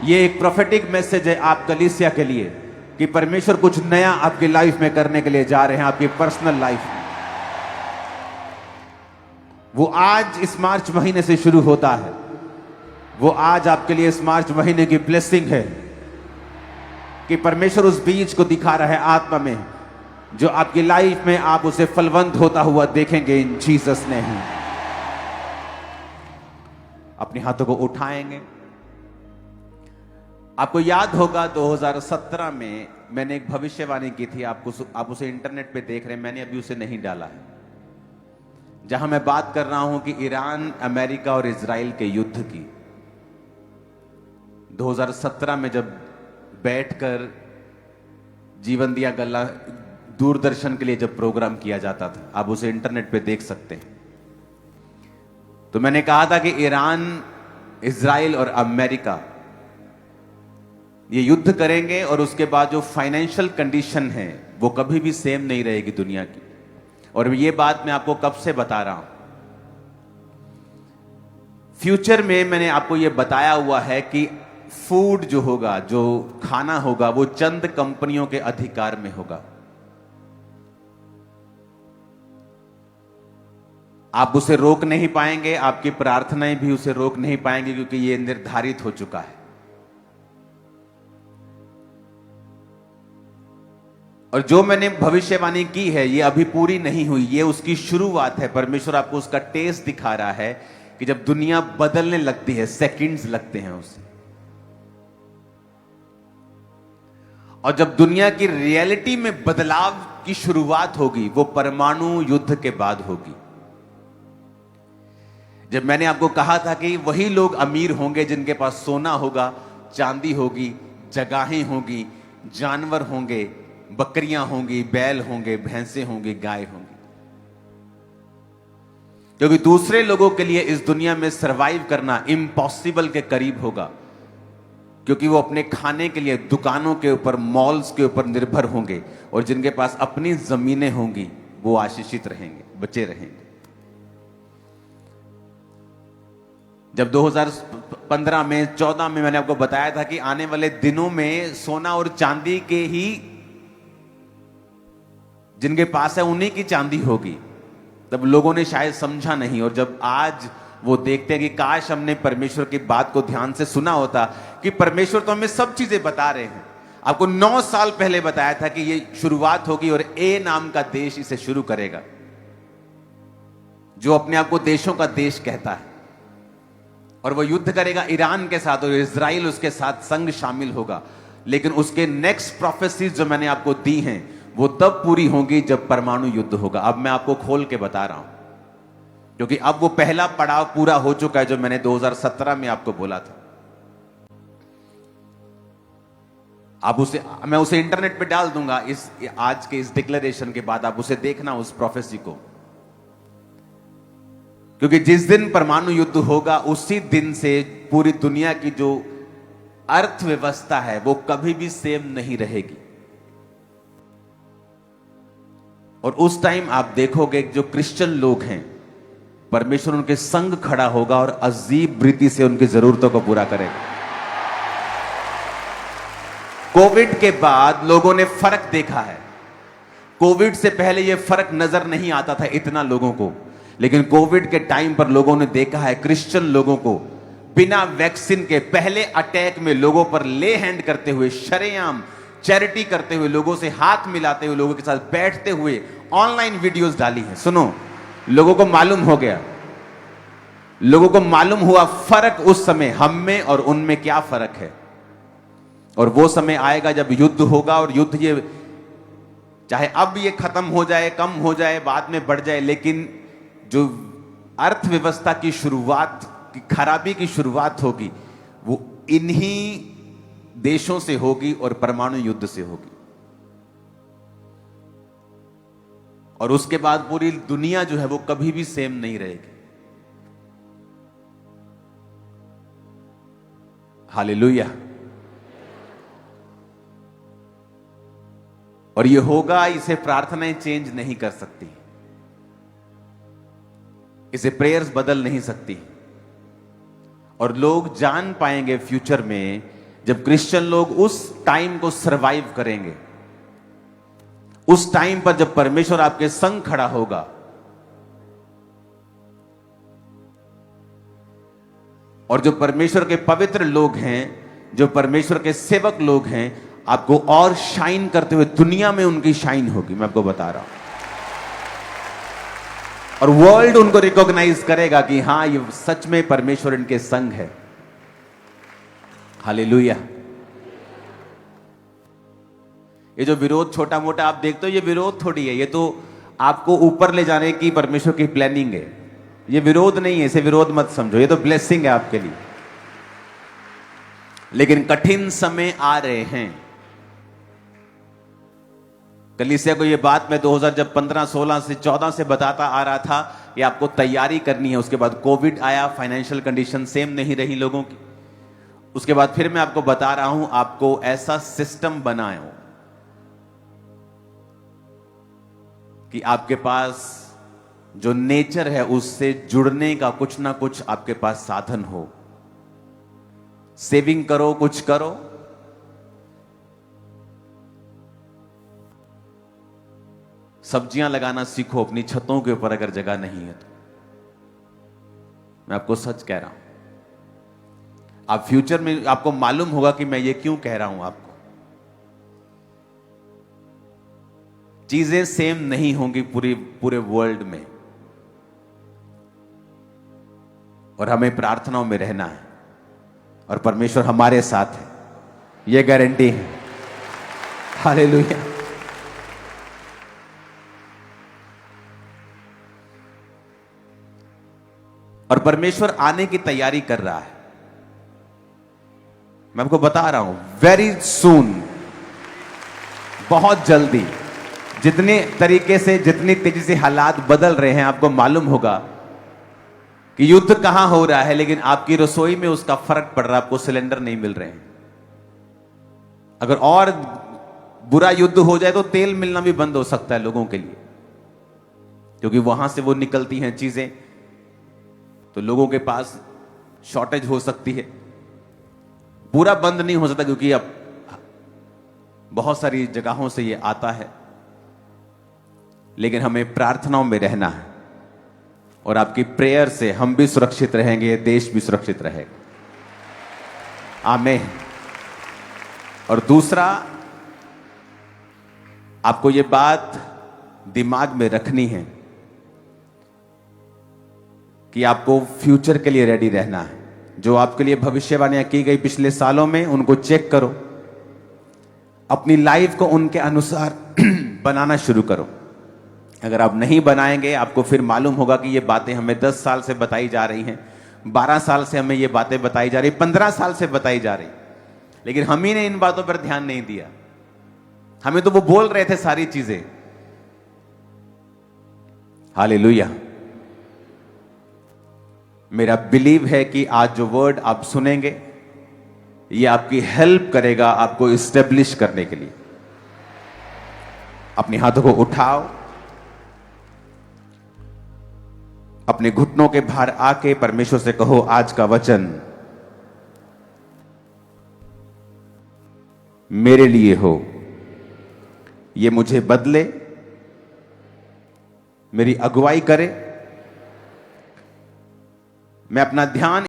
ये एक prophetic message है आप कलीसिया के लिए कि परमेश्वर कुछ नया आपकी लाइफ में करने के लिए जा रहे हैं, आपकी पर्सनल लाइफ में। वो आज इस मार्च महीने से शुरू होता है। वो आज आपके लिए इस मार्च महीने की ब्लेसिंग है कि परमेश्वर उस बीज को दिखा रहा है आत्मा में, जो आपकी लाइफ में आप उसे फलवंत होता हुआ देखेंगे इन जीसस नेम। अपने हाथों को उठाएंगे। आपको याद होगा 2017 में मैंने एक भविष्यवाणी की थी, आप उसे इंटरनेट पे देख रहे हैं, मैंने अभी उसे नहीं डाला है, जहां मैं बात कर रहा हूं कि ईरान, अमेरिका और इजराइल के युद्ध की। 2017 में जब बैठकर जीवन दिया गल्ला दूरदर्शन के लिए जब प्रोग्राम किया जाता था, आप उसे इंटरनेट पे देख सकते हैं, तो मैंने कहा था कि ईरान, इजराइल और अमेरिका ये युद्ध करेंगे और उसके बाद जो फाइनेंशियल कंडीशन है वो कभी भी सेम नहीं रहेगी दुनिया की। और ये बात मैं आपको कब से बता रहा हूं। फ्यूचर में मैंने आपको ये बताया हुआ है कि फूड जो होगा, जो खाना होगा, वो चंद कंपनियों के अधिकार में होगा। आप उसे रोक नहीं पाएंगे, आपकी प्रार्थनाएं भी उसे रोक नहीं पाएंगे, क्योंकि ये निर्धारित हो चुका है। और जो मैंने भविष्यवाणी की है ये अभी पूरी नहीं हुई, ये उसकी शुरुआत है। परमेश्वर आपको उसका टेस्ट दिखा रहा है कि जब दुनिया बदलने लगती है, सेकंड्स लगते हैं उसे, और जब दुनिया की रियलिटी में बदलाव की शुरुआत होगी वो परमाणु युद्ध के बाद होगी। जब मैंने आपको कहा था कि वही लोग अमीर होंगे जिनके पास सोना होगा, चांदी होगी, जगहें होगी, जानवर होंगे, बकरियां होंगी, बैल होंगे, भैंसे होंगी, गाय होंगी, क्योंकि दूसरे लोगों के लिए इस दुनिया में सरवाइव करना इम्पॉसिबल के करीब होगा, क्योंकि वो अपने खाने के लिए दुकानों के ऊपर, मॉल्स के ऊपर निर्भर होंगे, और जिनके पास अपनी जमीनें होंगी वो आशीषित रहेंगे, बचे रहेंगे। जब 2015 में, 14 में मैंने आपको बताया था कि आने वाले दिनों में सोना और चांदी के ही, जिनके पास है उन्हीं की चांदी होगी, तब लोगों ने शायद समझा नहीं। और जब आज वो देखते हैं कि काश हमने परमेश्वर की बात को ध्यान से सुना होता, कि परमेश्वर तो हमें सब चीजें बता रहे हैं। आपको 9 साल पहले बताया था कि ये शुरुआत होगी और ए नाम का देश इसे शुरू करेगा, जो अपने आप को देशों का देश कहता है, और वो युद्ध करेगा ईरान के साथ, और इजराइल उसके साथ संग शामिल होगा। लेकिन उसके नेक्स्ट प्रोफेसीज जो मैंने आपको दी हैं वो तब पूरी होंगी जब परमाणु युद्ध होगा। अब मैं आपको खोल के बता रहा हूं, क्योंकि अब वो पहला पड़ाव पूरा हो चुका है जो मैंने 2017 में आपको बोला था। मैं उसे इंटरनेट पे डाल दूंगा इस आज के इस डिक्लेरेशन के बाद, आप उसे देखना उस प्रोफेसी को, क्योंकि जिस दिन परमाणु युद्ध होगा उसी दिन से पूरी दुनिया की जो अर्थव्यवस्था है वो कभी भी सेम नहीं रहेगी। और उस टाइम आप देखोगे जो क्रिश्चियन लोग हैं, परमेश्वर उनके संग खड़ा होगा और अजीब रीति से उनकी जरूरतों को पूरा करेगा। कोविड के बाद लोगों ने फर्क देखा है। कोविड से पहले यह फर्क नजर नहीं आता था इतना लोगों को, लेकिन कोविड के टाइम पर लोगों ने देखा है क्रिश्चियन लोगों को बिना वैक्सीन के पहले अटैक में लोगों पर ले हैंड करते हुए, शरेआम चैरिटी करते हुए, लोगों से हाथ मिलाते हुए, लोगों के साथ बैठते हुए ऑनलाइन वीडियोस डाली हैं। सुनो, लोगों को मालूम हो गया, लोगों को मालूम हुआ फर्क उस समय हम में और उनमें क्या फर्क है। और वो समय आएगा जब युद्ध होगा, और युद्ध ये चाहे अब ये खत्म हो जाए, कम हो जाए, बाद में बढ़ जाए, लेकिन जो अर्थव्यवस्था की शुरुआत की खराबी की शुरुआत होगी वो इन्हीं देशों से होगी और परमाणु युद्ध से होगी। और उसके बाद पूरी दुनिया जो है वो कभी भी सेम नहीं रहेगी। हालेलुया। और ये होगा, इसे प्रार्थनाएं चेंज नहीं कर सकती, इसे प्रेयर्स बदल नहीं सकती। और लोग जान पाएंगे फ्यूचर में जब क्रिश्चियन लोग उस टाइम को सरवाइव करेंगे, उस टाइम पर जब परमेश्वर आपके संग खड़ा होगा, और जो परमेश्वर के पवित्र लोग हैं, जो परमेश्वर के सेवक लोग हैं, आपको और शाइन करते हुए दुनिया में उनकी शाइन होगी, मैं आपको बता रहा हूं। और वर्ल्ड उनको रिकॉग्नाइज करेगा कि हां, ये सच में परमेश्वर इनके संग है। हालेलुया। ये जो विरोध छोटा मोटा आप देखते हो, ये विरोध थोड़ी है, ये तो आपको ऊपर ले जाने की परमेश्वर की प्लानिंग है। ये विरोध नहीं है, इसे विरोध मत समझो, ये तो ब्लेसिंग है आपके लिए। लेकिन कठिन समय आ रहे हैं। कलीसिया को ये बात मैं 2015, 16 से 14 से बताता आ रहा था, ये आपको तैयारी करनी है। उसके बाद कोविड आया, फाइनेंशियल कंडीशन सेम नहीं रही लोगों की। उसके बाद फिर मैं आपको बता रहा हूं, आपको ऐसा सिस्टम बनाओ कि आपके पास जो नेचर है उससे जुड़ने का कुछ ना कुछ आपके पास साधन हो। सेविंग करो, कुछ करो। सब्जियां लगाना सीखो अपनी छतों के ऊपर, अगर जगह नहीं है तो। मैं आपको सच कह रहा हूं, आप फ्यूचर में आपको मालूम होगा कि मैं ये क्यों कह रहा हूं आपको। चीजें सेम नहीं होंगी पूरे वर्ल्ड में, और हमें प्रार्थनाओं में रहना है, और परमेश्वर हमारे साथ है, यह गारंटी है। हालेलुया। और परमेश्वर आने की तैयारी कर रहा है। मैं आपको बता रहा हूं, वेरी सून, बहुत जल्दी। जितने तरीके से, जितनी तेजी से हालात बदल रहे हैं, आपको मालूम होगा कि युद्ध कहां हो रहा है, लेकिन आपकी रसोई में उसका फर्क पड़ रहा है। आपको सिलेंडर नहीं मिल रहे हैं। अगर और बुरा युद्ध हो जाए तो तेल मिलना भी बंद हो सकता है लोगों के लिए, क्योंकि वहां से वो निकलती हैं चीजें, तो लोगों के पास शॉर्टेज हो सकती है। पूरा बंद नहीं हो सकता, क्योंकि अब बहुत सारी जगहों से ये आता है। लेकिन हमें प्रार्थनाओं में रहना है, और आपकी प्रेयर से हम भी सुरक्षित रहेंगे, देश भी सुरक्षित रहेगा। आमीन। और दूसरा, आपको यह बात दिमाग में रखनी है कि आपको फ्यूचर के लिए रेडी रहना है। जो आपके लिए भविष्यवाणियां की गई पिछले सालों में, उनको चेक करो, अपनी लाइफ को उनके अनुसार बनाना शुरू करो। अगर आप नहीं बनाएंगे, आपको फिर मालूम होगा कि ये बातें हमें 10 साल से बताई जा रही हैं, 12 साल से हमें ये बातें बताई जा रही, 15 साल से बताई जा रही, लेकिन हम ही ने इन बातों पर ध्यान नहीं दिया। हमें तो वो बोल रहे थे सारी चीजें। हालेलुया। मेरा बिलीव है कि आज जो वर्ड आप सुनेंगे, ये आपकी हेल्प करेगा आपको इस्टेब्लिश करने के लिए। अपने हाथों को उठाओ, अपने घुटनों के बाहर आके परमेश्वर से कहो, आज का वचन मेरे लिए हो, ये मुझे बदले, मेरी अगुवाई करे। मैं अपना ध्यान